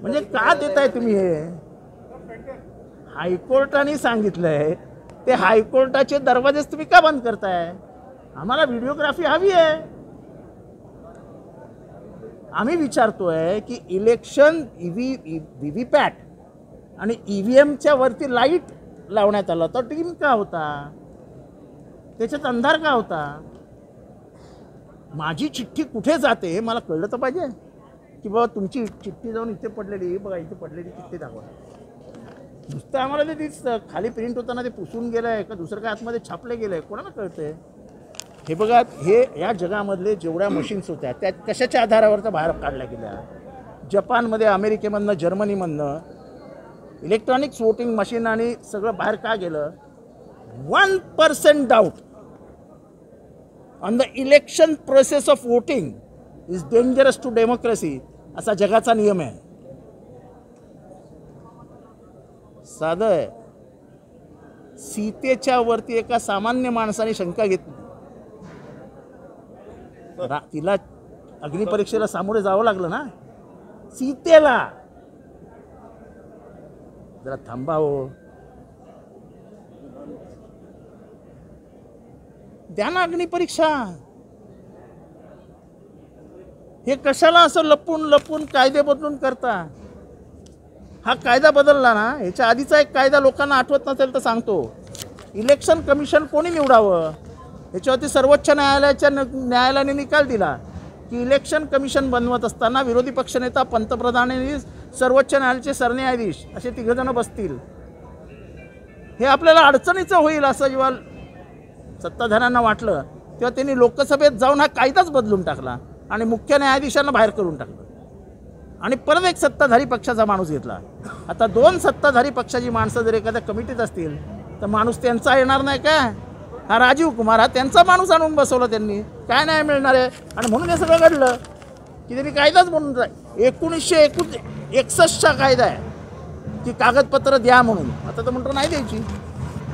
म्हणजे का देताय तुम्ही हे? हायकोर्टाने सांगितलंय ते हायकोर्टाचे दरवाजेच तुम्ही का बंद करताय? आम्हाला व्हिडिओग्राफी हवी आहे. आम्ही विचारतोय की इलेक्शन व्हीव्हीपॅट आणि ईव्हीएमच्या वरती लाईट लावण्यात आला तर टीम का होता? त्याच्यात अंधार का होता? माझी चिठ्ठी कुठे जाते मला कळलं तर पाहिजे की बाबा तुमची चिठ्ठी जाऊन इथे पडलेली, बघा इथे पडलेली चिठ्ठी दाखवा. नुसतं आम्हाला ते दिसतं खाली प्रिंट होताना ते पुसून गेलं आहे का दुसरं काय आतमध्ये छापले गेलं आहे कोणाला कळतंय? हे बघा, हे या जगामधले जेवढ्या मशीन्स होत्या त्या कशाच्या आधारावर तर बाहेर काढल्या गेल्या? जपानमध्ये, अमेरिकेमधनं, जर्मनीमधनं इलेक्ट्रॉनिक्स वोटिंग मशीन आणि सगळं बाहेर का गेलं? 1% doubt on the election process of voting is dangerous to democracy असा जगाचा नियम आहे. साधं आहे. सीतेच्या वरती एका सामान्य माणसाने शंका घेतली. तिला अग्निपरीक्षेला सामोरे जावं लागलं ना, सीतेला. जरा थांबा हो, द्या ना अग्निपरीक्षा. हे कशाला असं लपून लपून कायदे बदलून करता? हा कायदा बदलला ना, ह्याच्या आधीचा एक कायदा लोकांना आठवत नसेल तर सांगतो. इलेक्शन कमिशन कोणी निवडावं याच्यावरती सर्वोच्च न्यायालयाने निकाल दिला की इलेक्शन कमिशन बनवत असताना विरोधी पक्षनेता, पंतप्रधान आणि सर्वोच्च न्यायालयाचे सरन्यायाधीश असे तिघजण बसतील. हे आपल्याला अडचणीचं होईल असं जेव्हा सत्ताधाऱ्यांना वाटलं तेव्हा त्यांनी लोकसभेत जाऊन हा कायदाच बदलून टाकला आणि मुख्य न्यायाधीशांना बाहेर करून टाकलं आणि परत एक सत्ताधारी पक्षाचा माणूस घेतला. आता दोन सत्ताधारी पक्षाची माणसं जर एखाद्या कमिटीत असतील तर माणूस त्यांचा येणार नाही का? हा राजीव कुमार, हा त्यांचा माणूस आणून बसवला त्यांनी. काय नाही मिळणार आहे? आणि म्हणून हे सगळं घडलं की त्यांनी कायदाच म्हणून 1961चा कायदा आहे की कागदपत्र द्या म्हणून. आता तर म्हणतो नाही द्यायची.